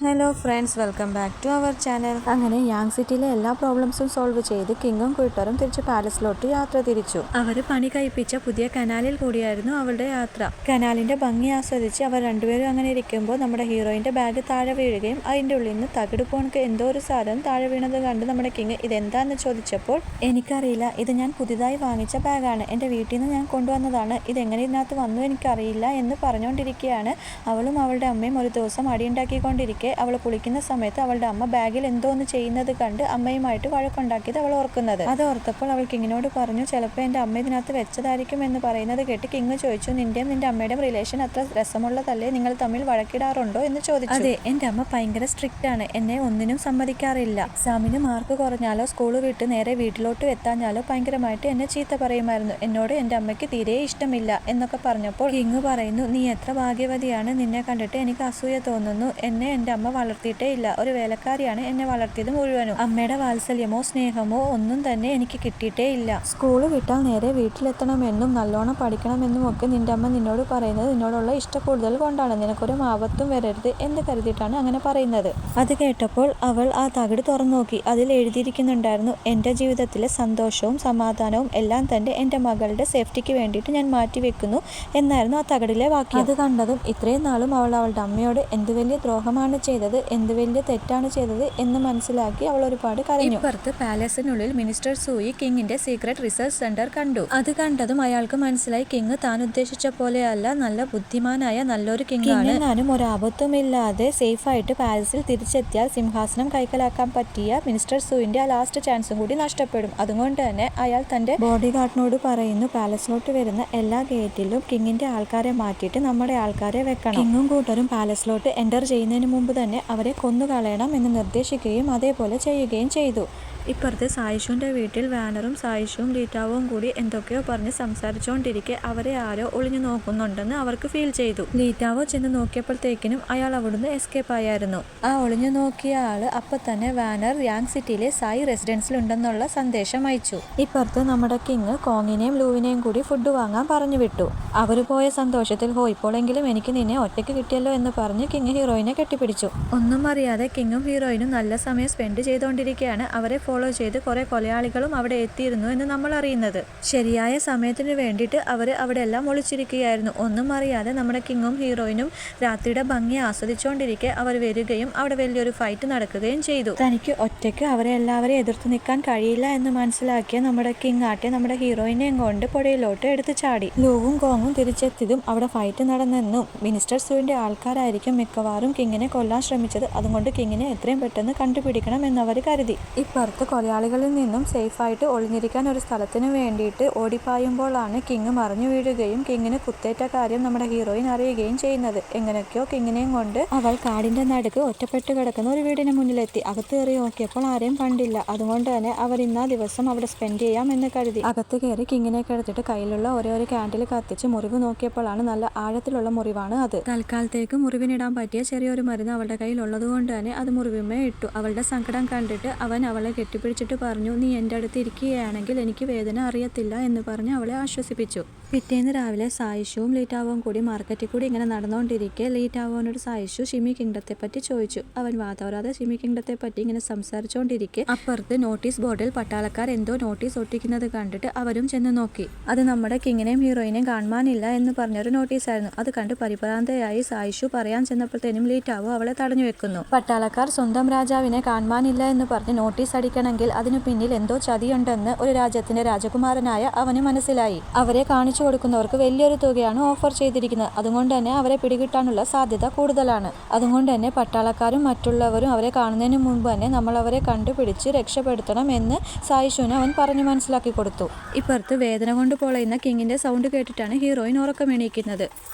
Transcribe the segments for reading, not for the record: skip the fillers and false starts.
Hello friends, welcome back to our channel. അങ്ങനെ Yang സിറ്റിയിലെ എല്ലാ പ്രോബ്ലംസും സോൾവ് ചെയ്ത് കിങ്ങും കൂട്ടറും തിരിച്ച് പാലസിലോട്ട് യാത്ര തിരിച്ചു. അവർ പണി കഴിപ്പിച്ച പുതിയ കനാലിൽ കൂടിയായിരുന്നു അവളുടെ യാത്ര. കനാലിന്റെ ഭംഗി ആസ്വദിച്ച് അവർ രണ്ടുപേരും അങ്ങനെ ഇരിക്കുമ്പോൾ നമ്മുടെ ഹീറോയിന്റെ ബാഗ് താഴെ വീഴുകയും അതിന്റെ ഉള്ളിൽ നിന്ന് തകിട് പോണക്ക് എന്തോ ഒരു സാധനം താഴെ വീണത് കണ്ട് നമ്മുടെ കിങ് ഇതെന്താന്ന് ചോദിച്ചപ്പോൾ, എനിക്കറിയില്ല, ഇത് ഞാൻ പുതിയതായി വാങ്ങിച്ച ബാഗാണ്, എൻ്റെ വീട്ടിൽ നിന്ന് ഞാൻ കൊണ്ടുവന്നതാണ്, ഇതെങ്ങനെ ഇതിനകത്ത് വന്നു എനിക്കറിയില്ല എന്ന് പറഞ്ഞുകൊണ്ടിരിക്കുകയാണ്. അവളും അവളുടെ അമ്മയും ഒരു ദിവസം അടിയുണ്ടാക്കിക്കൊണ്ടിരിക്കെ അവൾ കുളിക്കുന്ന സമയത്ത് അവളുടെ അമ്മ ബാഗിൽ എന്തോ ഒന്ന് ചെയ്യുന്നത് കണ്ട് അമ്മയുമായിട്ട് വഴക്കുണ്ടാക്കിയത് അവൾ ഓർക്കുന്നത്. അത് ഓർത്തപ്പോൾ അവൾ കിങ്ങിനോട് പറഞ്ഞു, ചിലപ്പോൾ എൻ്റെ അമ്മ ഇതിനകത്ത് വെച്ചതായിരിക്കും എന്ന് പറയുന്നത് കേട്ട് കിങ് ചോദിച്ചു, നിന്റെയും നിന്റെ അമ്മയുടെയും റിലേഷൻ അത്ര രസമുള്ളതല്ലേ, നിങ്ങൾ തമ്മിൽ വഴക്കിടാറുണ്ടോ എന്ന് ചോദിച്ചു. അതെ, എൻ്റെ അമ്മ ഭയങ്കര സ്ട്രിക്റ്റ് ആണ്, എന്നെ ഒന്നിനും സമ്മതിക്കാറില്ല. എക്സാമിന് മാർക്ക് കുറഞ്ഞാലോ സ്കൂൾ വിട്ട് നേരെ വീട്ടിലോട്ട് എത്താഞ്ഞാലോ ഭയങ്കരമായിട്ട് എന്നെ ചീത്ത പറയുമായിരുന്നു. എന്നോട് എൻ്റെ അമ്മയ്ക്ക് തീരെ ഇഷ്ടമില്ല എന്നൊക്കെ പറഞ്ഞപ്പോൾ കിങ് പറയുന്നു, നീ എത്ര ഭാഗ്യവതിയാണ്, നിന്നെ കണ്ടിട്ട് എനിക്ക് അസൂയ തോന്നുന്നു. എന്നെ എൻ്റെ അമ്മ വളർത്തിയിട്ടേ ഇല്ല, ഒരു വേലക്കാരിയാണ് എന്നെ വളർത്തിയത് മുഴുവനും. അമ്മയുടെ വാത്സല്യമോ സ്നേഹമോ ഒന്നും തന്നെ എനിക്ക് കിട്ടിയിട്ടേ ഇല്ല. സ്കൂൾ വിട്ടാൽ നേരെ വീട്ടിലെത്തണമെന്നും നല്ലോണം പഠിക്കണമെന്നും ഒക്കെ നിന്റെ അമ്മ നിന്നോട് പറയുന്നത് നിന്നോടുള്ള ഇഷ്ടക്കൂടുതൽ കൊണ്ടാണ്. നിനക്കൊരു ആപത്തും വരരുത് എന്ന് കരുതിയിട്ടാണ് അങ്ങനെ പറയുന്നത്. അത് കേട്ടപ്പോൾ അവൾ ആ തകിട് തുറന്നു നോക്കി. അതിൽ എഴുതിയിരിക്കുന്നുണ്ടായിരുന്നു, എൻ്റെ ജീവിതത്തിലെ സന്തോഷവും സമാധാനവും എല്ലാം തന്നെ എൻ്റെ മകളുടെ സേഫ്റ്റിക്ക് വേണ്ടിയിട്ട് ഞാൻ മാറ്റിവെക്കുന്നു എന്നായിരുന്നു ആ തകിടിലെ വാക്യം. അത് കണ്ടതും ഇത്രയും നാളും അവൾ അവളുടെ അമ്മയോട് എന്ത് വലിയ ദ്രോഹമാണ് ചെയ്തത്, എന്ത് വലിയ തെറ്റാണ് ചെയ്തത് എന്ന് മനസ്സിലാക്കി അവൾ ഒരുപാട് കരഞ്ഞു. ഇപ്പുറത്ത് പാലസിനുള്ളിൽ മിനിസ്റ്റർ സൂയി കിങ്ങിന്റെ സീക്രട്ട് റിസർച്ച് സെന്റർ കണ്ടു. അത് കണ്ടതും അയാൾക്ക് മനസ്സിലായി, കിങ് താൻ ഉദ്ദേശിച്ച പോലെയല്ല, നല്ല ബുദ്ധിമാനായ നല്ലൊരു കിങ് ആണ്. ഞാനും ഒരാപത്തുമില്ലാതെ സേഫായിട്ട് പാലസിൽ തിരിച്ചെത്തിയാൽ സിംഹാസനം കൈക്കലാക്കാൻ പറ്റിയ മിനിസ്റ്റർ സൂയിന്റെ ആ ലാസ്റ്റ് ചാൻസും കൂടി നഷ്ടപ്പെടും. അതുകൊണ്ട് തന്നെ അയാൾ തന്റെ ബോഡി ഗാർഡിനോട് പറയുന്നു, പാലസിലോട്ട് വരുന്ന എല്ലാ ഗേറ്റിലും കിങ്ങിന്റെ ആൾക്കാരെ മാറ്റിയിട്ട് നമ്മുടെ ആൾക്കാരെ വെക്കണം. കിങ്ങും കൂട്ടരും പാലസിലോട്ട് എൻ്റർ ചെയ്യുന്നതിന് മുമ്പ് തന്നെ അവരെ കൊന്നുകളയണം എന്ന് നിർദ്ദേശിക്കുകയും അതേപോലെ ചെയ്യുകയും ചെയ്തു. ഇപ്പുറത്തെ സായിഷുവിൻ്റെ വീട്ടിൽ വാനറും സായിഷുവും ലീറ്റാവും കൂടി എന്തൊക്കെയോ പറഞ്ഞ് സംസാരിച്ചുകൊണ്ടിരിക്കെ അവരെ ആരോ ഒളിഞ്ഞു നോക്കുന്നുണ്ടെന്ന് അവർക്ക് ഫീൽ ചെയ്തു. ലീറ്റാവോ ചെന്ന് നോക്കിയപ്പോഴത്തേക്കിനും അയാൾ അവിടുന്ന് എസ്കേപ്പ് ആയിരുന്നു. ആ ഒളിഞ്ഞു നോക്കിയ ആള് അപ്പം തന്നെ വാനർ യാങ് സിറ്റിയിലെ സായി റെസിഡൻസിലുണ്ടെന്നുള്ള സന്ദേശം അയച്ചു. ഇപ്പുറത്ത് നമ്മുടെ കിങ് കോങ്ങിനെയും ലൂവിനെയും കൂടി ഫുഡ് വാങ്ങാൻ പറഞ്ഞു വിട്ടു. അവർ പോയ സന്തോഷത്തിൽ, ഇപ്പോഴെങ്കിലും എനിക്ക് നിന്നെ ഒറ്റയ്ക്ക് കിട്ടിയല്ലോ എന്ന് പറഞ്ഞ് കിങ് ഹീറോയിനെ കെട്ടിപ്പിടിച്ചു. ഒന്നും അറിയാതെ കിങ്ങും ഹീറോയിനും നല്ല സമയം സ്പെൻഡ് ചെയ്തുകൊണ്ടിരിക്കുകയാണ്. അവരെ ഫോളോ ചെയ്ത് കുറെ കൊലയാളികളും അവിടെ എത്തിയിരുന്നു എന്ന് നമ്മൾ അറിയുന്നത്. ശരിയായ സമയത്തിന് വേണ്ടിയിട്ട് അവർ അവിടെ എല്ലാം ഒളിച്ചിരിക്കുകയായിരുന്നു. ഒന്നും അറിയാതെ നമ്മുടെ കിങ്ങും ഹീറോയിനും രാത്രിയുടെ ഭംഗി ആസ്വദിച്ചുകൊണ്ടിരിക്കെ അവർ വരികയും അവിടെ വലിയൊരു ഫൈറ്റ് നടക്കുകയും ചെയ്തു. തനിക്ക് ഒറ്റയ്ക്ക് അവരെ എല്ലാവരെയും എതിർത്ത് നിൽക്കാൻ കഴിയില്ല എന്ന് മനസ്സിലാക്കിയ നമ്മുടെ കിങ് ആട്ടെ നമ്മുടെ ഹീറോയിനെയും കൊണ്ട് പുഴയിലോട്ട് എടുത്തു ചാടി. ലൂവും കോങ്ങും തിരിച്ചെത്തിയതും അവിടെ ഫൈറ്റ് നടന്നെന്നും മിനിസ്റ്റർ സൂവിന്റെ ആൾക്കാരായിരിക്കും മിക്കവാറും കിങ്ങിനെ കൊല്ലാൻ ശ്രമിച്ചത്, അതുകൊണ്ട് കിങ്ങിനെ എത്രയും പെട്ടെന്ന് കണ്ടുപിടിക്കണം എന്നവർ കരുതി. ഇപ്പുറത്ത് കൊലയാളികളിൽ നിന്നും സേഫായിട്ട് ഒളിഞ്ഞിരിക്കാൻ ഒരു സ്ഥലത്തിന് വേണ്ടിയിട്ട് ഓടിപ്പായുമ്പോഴാണ് കിങ് മറിഞ്ഞു വീഴുകയും കിങ്ങിന് കുത്തേറ്റ കാര്യം നമ്മുടെ ഹീറോയിൻ അറിയുകയും ചെയ്യുന്നത്. എങ്ങനെയൊക്കെയോ കിങ്ങിനെയും കൊണ്ട് അവൾ കാടിന്റെ നടുക്ക് ഒറ്റപ്പെട്ട് കിടക്കുന്ന ഒരു വീടിന് മുന്നിലെത്തി. അകത്ത് കയറി നോക്കിയപ്പോൾ ആരെയും കണ്ടില്ല. അതുകൊണ്ട് തന്നെ അവർ ഇന്നാ ദിവസം അവിടെ സ്പെൻഡ് ചെയ്യാം എന്ന് കരുതി അകത്ത് കയറി കിങ്ങിനെ കിടത്തിട്ട് കയ്യിലുള്ള ഒരേ ഒരു കാൻഡിൽ കത്തിച്ച് മുറിവ് നോക്കിയപ്പോഴാണ് നല്ല ആഴത്തിലുള്ള മുറിവാണ് അത്. തൽക്കാലത്തേക്ക് മുറിവിനിടാൻ പറ്റിയ ചെറിയൊരു മരുന്ന് അവളുടെ കയ്യിൽ ഉള്ളത് കൊണ്ട് തന്നെ അത് മുറിവുമേ ഇട്ടു. അവളുടെ സങ്കടം കണ്ടിട്ട് അവൻ അവളെ കെട്ടിപ്പിടിച്ചിട്ട് പറഞ്ഞു, നീ എൻ്റെ അടുത്ത് ഇരിക്കുകയാണെങ്കിൽ എനിക്ക് വേദന അറിയത്തില്ല എന്ന് പറഞ്ഞ് അവളെ ആശ്വസിപ്പിച്ചു. പിറ്റേന്ന് രാവിലെ സായിഷുവും ലീറ്റാവും കൂടി മാർക്കറ്റിൽ കൂടി ഇങ്ങനെ നടന്നുകൊണ്ടിരിക്കെ ലീറ്റാവുവിനോട് സായിഷു ഷിമി കിങ്ഡത്തെ പറ്റി ചോദിച്ചു. അവൻ വാതോരാതെ ഷിമി കിങ്ഡത്തെ പറ്റി ഇങ്ങനെ സംസാരിച്ചുകൊണ്ടിരിക്കെ അപ്പുറത്ത് നോട്ടീസ് ബോർഡിൽ പട്ടാളക്കാർ എന്തോ നോട്ടീസ് ഒട്ടിക്കുന്നത് കണ്ടിട്ട് അവരും ചെന്ന് നോക്കി. അത് നമ്മുടെ കിങ്ങിനെയും ഹീറോയിനെയും കാണാനില്ല എന്ന് പറഞ്ഞൊരു നോട്ടീസായിരുന്നു. അത് കണ്ട് പരിഭ്രാന്തയായി സായിഷു പറയാൻ ചെന്നപ്പോഴത്തേനും ലീറ്റാവോ അവളെ തടഞ്ഞു വെക്കുന്നു. പട്ടാളക്കാർ സ്വന്തം രാജാവിനെ കാണാനില്ല എന്ന് പറഞ്ഞ് നോട്ടീസ് അടിക്കണമെങ്കിൽ അതിനു പിന്നിൽ എന്തോ ചതിയുണ്ടെന്ന് ഒരു രാജ്യത്തിന്റെ രാജകുമാരനായ അവന് മനസ്സിലായി. അവരെ കാണിച്ചു കൊടുക്കുന്നവർക്ക് വലിയൊരു തുകയാണ് ഓഫർ ചെയ്തിരിക്കുന്നത്. അതുകൊണ്ട് തന്നെ അവരെ പിടികിട്ടാനുള്ള സാധ്യത കൂടുതലാണ്. അതുകൊണ്ട് തന്നെ പട്ടാളക്കാരും മറ്റുള്ളവരും അവരെ കാണുന്നതിന് മുമ്പ് തന്നെ നമ്മൾ അവരെ കണ്ടുപിടിച്ച് രക്ഷപ്പെടുത്തണം എന്ന് സായിഷുവിന് അവൻ പറഞ്ഞു മനസ്സിലാക്കി കൊടുത്തു. ഇപ്പുറത്ത് വേദന കൊണ്ട് പൊളയുന്ന കിങ്ങിന്റെ സൗണ്ട് കേട്ടിട്ടാണ് ഹീറോയിൻ ഉറക്കമെണീക്കുന്നത്.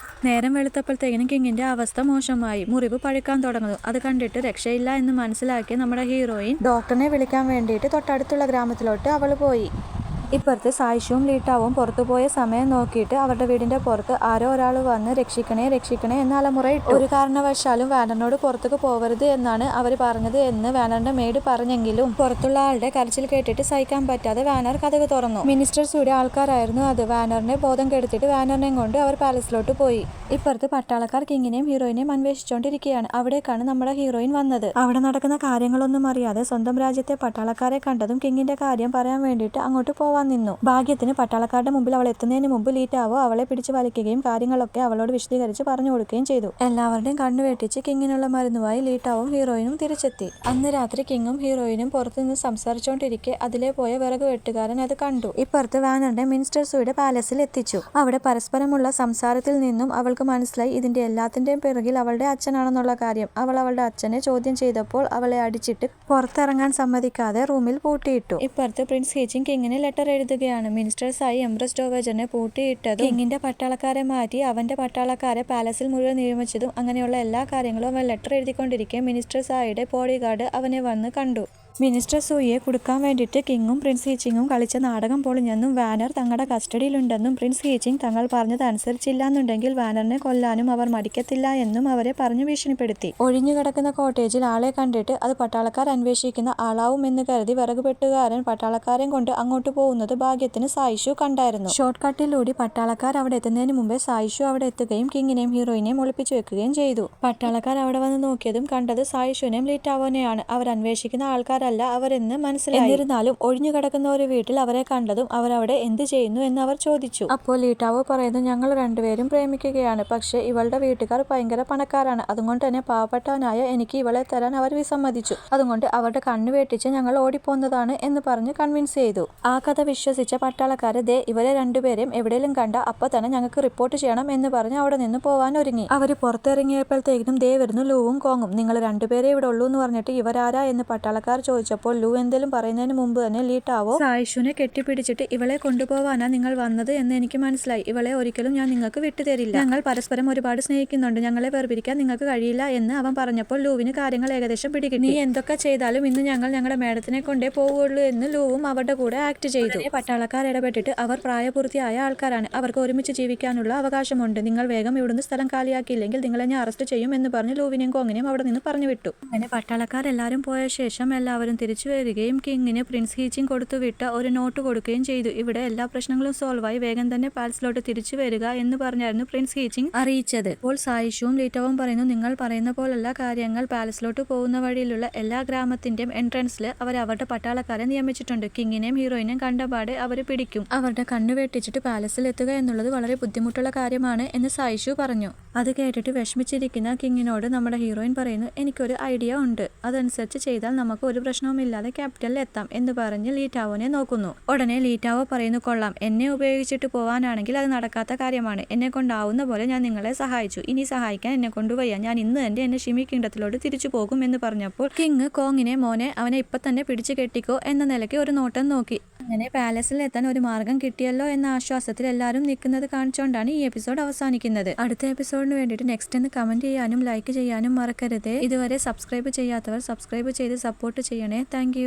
നേരം വെളുത്തപ്പോഴത്തേക്കിനും കിങ്ങിന്റെ അവസ്ഥ മോശമായി. മുറിവ് പഴുക്കാൻ തുടങ്ങുന്നു. അത് കണ്ടിട്ട് രക്ഷയില്ല എന്ന് മനസ്സിലാക്കിയ നമ്മുടെ ഹീറോയിൻ ഡോക്ടറിനെ വിളിക്കാൻ വേണ്ടിയിട്ട് തൊട്ടടുത്തുള്ള ഗ്രാമത്തിലോട്ട് അവൾ പോയി. ഇപ്പുറത്ത് സായിഷും ലീട്ടാവും പുറത്തുപോയ സമയം നോക്കിയിട്ട് അവരുടെ വീടിന്റെ പുറത്ത് ആരോ ഒരാൾ വന്ന് രക്ഷിക്കണേ രക്ഷിക്കണേ എന്ന് അലമുറയിട്ടു. ഒരു കാരണവശാലും വാനറിനോട് പുറത്തേക്ക് പോവരുത് എന്നാണ് അവർ പറഞ്ഞത് എന്ന് വാനറിന്റെ മെയ്ഡ് പറഞ്ഞെങ്കിലും പുറത്തുള്ള ആളുടെ കരച്ചിൽ കേട്ടിട്ട് സഹിക്കാൻ പറ്റാതെ വാനർ കതക് തുറന്നു. മിനിസ്റ്റർ സൂര്യ ആൾക്കാരായിരുന്നു അത്. വാനറിനെ ബോധം കെടുത്തിട്ട് വാനറിനെയും കൊണ്ട് അവർ പാലസിലോട്ട് പോയി. ഇപ്പുറത്ത് പട്ടാളക്കാർ കിങ്ങിനെയും ഹീറോയിനെയും അന്വേഷിച്ചുകൊണ്ടിരിക്കുകയാണ്. അവിടേക്കാണ് നമ്മുടെ ഹീറോയിൻ വന്നത്. അവിടെ നടക്കുന്ന കാര്യങ്ങളൊന്നും അറിയാതെ സ്വന്തം രാജ്യത്തെ പട്ടാളക്കാരെ കണ്ടതും കിങ്ങിന്റെ കാര്യം പറയാൻ വേണ്ടിയിട്ട് അങ്ങോട്ട് പോവാൻ നിന്നു. ഭാഗ്യത്തിന് പട്ടാളക്കാരുടെ മുമ്പിൽ അവൾ എത്തുന്നതിന് മുമ്പ് ലീറ്റാവോ അവളെ പിടിച്ചു വലിക്കുകയും കാര്യങ്ങളൊക്കെ അവളോട് വിശദീകരിച്ച് പറഞ്ഞു കൊടുക്കുകയും ചെയ്തു. എല്ലാവരുടെയും കണ്ണു വെട്ടിച്ച് കിങ്ങിനുള്ള മരുന്നുമായി ലീറ്റാവും ഹീറോയിനും തിരിച്ചെത്തി. അന്ന് രാത്രി കിങ്ങും ഹീറോയിനും പുറത്തുനിന്ന് സംസാരിച്ചുകൊണ്ടിരിക്കെ അതിലെ പോയ വിറക് വെട്ടുകാരൻ അത് കണ്ടു. ഇപ്പുറത്ത് വാനറിനെ മിനിസ്റ്റർ സൂയുടെ പാലസിൽ എത്തിച്ചു. അവിടെ പരസ്പരമുള്ള സംസാരത്തിൽ നിന്നും അവൾക്ക് മനസ്സിലായി ഇതിന്റെ എല്ലാത്തിന്റെയും പിറകിൽ അവളുടെ അച്ഛനാണെന്നുള്ള കാര്യം. അവൾ അവളുടെ അച്ഛനെ ചോദ്യം ചെയ്തപ്പോൾ അവളെ അടിച്ചിട്ട് പുറത്തിറങ്ങാൻ സമ്മതിക്കാതെ റൂമിൽ പൂട്ടിയിട്ടു. ഇപ്പുറത്ത് പ്രിൻസ് ഹീച്ചിങ് കിങ്ങിന് ലെറ്റർ എഴുതുകയാണ്. മിനിസ്റ്റർ സായി എംപ്രസ് ഡോവേജറിനെ പൂട്ടിയിട്ടതും കിങ്ങിന്റെ പട്ടാളക്കാരെ മാറ്റി അവന്റെ പട്ടാളക്കാരെ പാലസിൽ മുഴുവൻ നിയമിച്ചതും അങ്ങനെയുള്ള എല്ലാ കാര്യങ്ങളും അവൻ ലെറ്റർ എഴുതിക്കൊണ്ടിരിക്കെ മിനിസ്റ്റർ സായിയുടെ ബോഡി ഗാർഡ് അവനെ വന്ന് കണ്ടു. മിനിസ്റ്റർ സൂയിയെ കൊടുക്കാൻ വേണ്ടിയിട്ട് കിങ്ങും പ്രിൻസ് ഹീച്ചിങ്ങും കളിച്ച നാടകം പൊളിഞ്ഞെന്നും വാനർ തങ്ങളുടെ കസ്റ്റഡിയിലുണ്ടെന്നും പ്രിൻസ് ഹീച്ചിങ് തങ്ങൾ പറഞ്ഞത് അനുസരിച്ചില്ലാന്നുണ്ടെങ്കിൽ വാനറിനെ കൊല്ലാനും അവർ മടിക്കത്തില്ല എന്നും അവരെ പറഞ്ഞു ഭീഷണിപ്പെടുത്തി. ഒഴിഞ്ഞുകിടക്കുന്ന കോട്ടേജിൽ ആളെ കണ്ടിട്ട് അത് പട്ടാളക്കാർ അന്വേഷിക്കുന്ന ആളാവും എന്ന് കരുതി വിറകുപെട്ടുകാരൻ പട്ടാളക്കാരെയും കൊണ്ട് അങ്ങോട്ട് പോകുന്നത് ഭാഗ്യത്തിന് സായിഷു കണ്ടായിരുന്നു. ഷോർട്ട് കട്ടിലൂടെ പട്ടാളക്കാർ അവിടെ എത്തുന്നതിന് മുമ്പേ സായിഷു അവിടെ എത്തുകയും കിങ്ങിനെയും ഹീറോയിനെയും ഒളിപ്പിച്ചു വെക്കുകയും ചെയ്തു. പട്ടാളക്കാർ അവിടെ വന്ന് നോക്കിയതും കണ്ടത് സായിഷുവിനെയും ലീറ്റാവോനെയാണ്. അവർ അന്വേഷിക്കുന്ന ആൾക്കാർ അവരെന്ന് മനസ്സിലായി. എന്നിരുന്നാലും ഒഴിഞ്ഞുകിടക്കുന്ന ഒരു വീട്ടിൽ അവരെ കണ്ടതും അവരവിടെ എന്ത് ചെയ്യുന്നു എന്ന് അവർ ചോദിച്ചു. അപ്പോൾ ലീട്ടാവോ പറയുന്നു, ഞങ്ങൾ രണ്ടുപേരും പ്രേമിക്കുകയാണ്. പക്ഷെ ഇവളുടെ വീട്ടുകാർ ഭയങ്കര പണക്കാരാണ്. അതുകൊണ്ട് തന്നെ പാവപ്പെട്ടവനായ എനിക്ക് ഇവളെ തരാൻ അവർ വിസമ്മതിച്ചു. അതുകൊണ്ട് അവരുടെ കണ്ണു വെട്ടിച്ച് ഞങ്ങൾ ഓടിപ്പോന്നതാണ് എന്ന് പറഞ്ഞ് കൺവിൻസ് ചെയ്തു. ആ കഥ വിശ്വസിച്ച പട്ടാളക്കാര് ദേ ഇവരെ രണ്ടുപേരെയും എവിടെയും കണ്ട അപ്പൊ തന്നെ ഞങ്ങൾക്ക് റിപ്പോർട്ട് ചെയ്യണം എന്ന് പറഞ്ഞ് അവിടെ നിന്ന് പോവാൻ ഒരുങ്ങി. അവര് പുറത്തിറങ്ങിയപ്പോഴത്തേക്കും ദേ വരുന്നു ലൂവും കോങ്ങും. നിങ്ങൾ രണ്ടുപേരെ ഇവിടെ ഉള്ളൂ എന്ന് പറഞ്ഞിട്ട് ഇവരാരാ എന്ന് പട്ടാളക്കാർ ചോദിച്ചപ്പോൾ ലൂ എന്തെങ്കിലും പറയുന്നതിന് മുമ്പ് തന്നെ ലീട്ടാവോ സായിഷുവിനെ കെട്ടിപ്പിടിച്ചിട്ട് ഇവളെ കൊണ്ടുപോവാനാ നിങ്ങൾ വന്നത് എന്ന് എനിക്ക് മനസ്സിലായി. ഇവളെ ഒരിക്കലും ഞാൻ നിങ്ങൾക്ക് വിട്ടുതരില്ല. ഞങ്ങൾ പരസ്പരം ഒരുപാട് സ്നേഹിക്കുന്നുണ്ട്. ഞങ്ങളെ വേർപിരിക്കാൻ നിങ്ങൾക്ക് കഴിയില്ല എന്ന് അവൻ പറഞ്ഞപ്പോൾ ലൂവിന് കാര്യങ്ങൾ ഏകദേശം പിടികിട്ടി. നീ എന്തൊക്കെ ചെയ്താലും ഇന്ന് ഞങ്ങൾ ഞങ്ങളുടെ മേഡത്തിനെ കൊണ്ടേ പോവുള്ളൂ എന്ന് ലൂവും അവരുടെ കൂടെ ആക്ട് ചെയ്തു. പട്ടാളക്കാർ ഇടപെട്ടിട്ട് അവർ പ്രായപൂർത്തിയായ ആൾക്കാരാണ്. അവർക്ക് ഒരുമിച്ച് ജീവിക്കാനുള്ള അവകാശമുണ്ട്. നിങ്ങൾ വേഗം ഇവിടുന്ന് സ്ഥലം കാലിയാക്കിയില്ലെങ്കിൽ നിങ്ങളെ ഞാൻ അറസ്റ്റ് ചെയ്യും എന്ന് പറഞ്ഞ് ലൂവിനെയും കോങ്ങിനെയും അവിടെ നിന്ന് പറഞ്ഞു വിട്ടു. അങ്ങനെ പട്ടാളക്കാരെല്ലാവരും പോയ ശേഷം എല്ലാവരും തിരിച്ചു വരികയും കിങ്ങിന് പ്രിൻസ് ഹീച്ചിങ് കൊടുത്തുവിട്ട ഒരു നോട്ട് കൊടുക്കുകയും ചെയ്തു. ഇവിടെ എല്ലാ പ്രശ്നങ്ങളും സോൾവായി വേഗം തന്നെ പാലസിലോട്ട് തിരിച്ചു വരിക എന്ന് പറഞ്ഞായിരുന്നു പ്രിൻസ് ഹീച്ചിങ് അറിയിച്ചത്. അപ്പോൾ സായിഷുവും ലീറ്റാവും പറയുന്നു, നിങ്ങൾ പറയുന്ന പോലുള്ള കാര്യങ്ങൾ പാലസിലോട്ട് പോകുന്ന വഴിയിലുള്ള എല്ലാ ഗ്രാമത്തിന്റെയും എൻട്രൻസിൽ അവർ അവരുടെ പട്ടാളക്കാരെ നിയമിച്ചിട്ടുണ്ട്. കിങ്ങിനെയും ഹീറോയിനെയും കണ്ടപാടെ അവർ പിടിക്കും. അവരുടെ കണ്ണു വെട്ടിച്ചിട്ട് പാലസിൽ എത്തുക എന്നുള്ളത് വളരെ ബുദ്ധിമുട്ടുള്ള കാര്യമാണ് എന്ന് സായിഷു പറഞ്ഞു. അത് കേട്ടിട്ട് വിഷമിച്ചിരിക്കുന്ന കിങ്ങിനോട് നമ്മുടെ ഹീറോയിൻ പറയുന്നു, എനിക്കൊരു ഐഡിയ ഉണ്ട്. അതനുസരിച്ച് ചെയ്താൽ നമുക്ക് ഒരു പ്രശ്നവുമില്ലാതെ ക്യാപിറ്റലിൽ എത്താം എന്ന് പറഞ്ഞ് ലീറ്റാവോനെ നോക്കുന്നു. ഉടനെ ലീറ്റാവോ പറയുന്നു, കൊള്ളാം, എന്നെ ഉപയോഗിച്ചിട്ട് പോവാനാണെങ്കിൽ അത് നടക്കാത്ത കാര്യമാണ്. എന്നെ കൊണ്ടാവുന്ന പോലെ ഞാൻ നിങ്ങളെ സഹായിച്ചു. ഇനി സഹായിക്കാൻ എന്നെ കൊണ്ടുവയ്യ. ഞാൻ ഇന്ന് തന്നെ എന്നെ ഷിമി കിങ്ഡത്തിലോട്ട് തിരിച്ചു പോകും എന്ന് പറഞ്ഞപ്പോൾ കിങ് കോങ്ങിനെ, മോനെ അവനെ ഇപ്പൊ തന്നെ പിടിച്ചു കെട്ടിക്കോ എന്ന നിലയ്ക്ക് ഒരു നോട്ടം നോക്കി. അങ്ങനെ പാലസിൽ എത്താൻ ഒരു മാർഗം കിട്ടിയല്ലോ എന്ന ആശ്വാസത്തിൽ എല്ലാവരും നിൽക്കുന്നത് കാണിച്ചുകൊണ്ടാണ് ഈ എപ്പിസോഡ് അവസാനിക്കുന്നത്. അടുത്ത എപ്പിസോഡിന് വേണ്ടിയിട്ട് നെക്സ്റ്റ് എന്ന് കമന്റ് ചെയ്യാനും ലൈക്ക് ചെയ്യാനും മറക്കരുത്. ഇതുവരെ സബ്സ്ക്രൈബ് ചെയ്യാത്തവർ സബ്സ്ക്രൈബ് ചെയ്ത് സപ്പോർട്ട് ചെയ്യണേ. താങ്ക്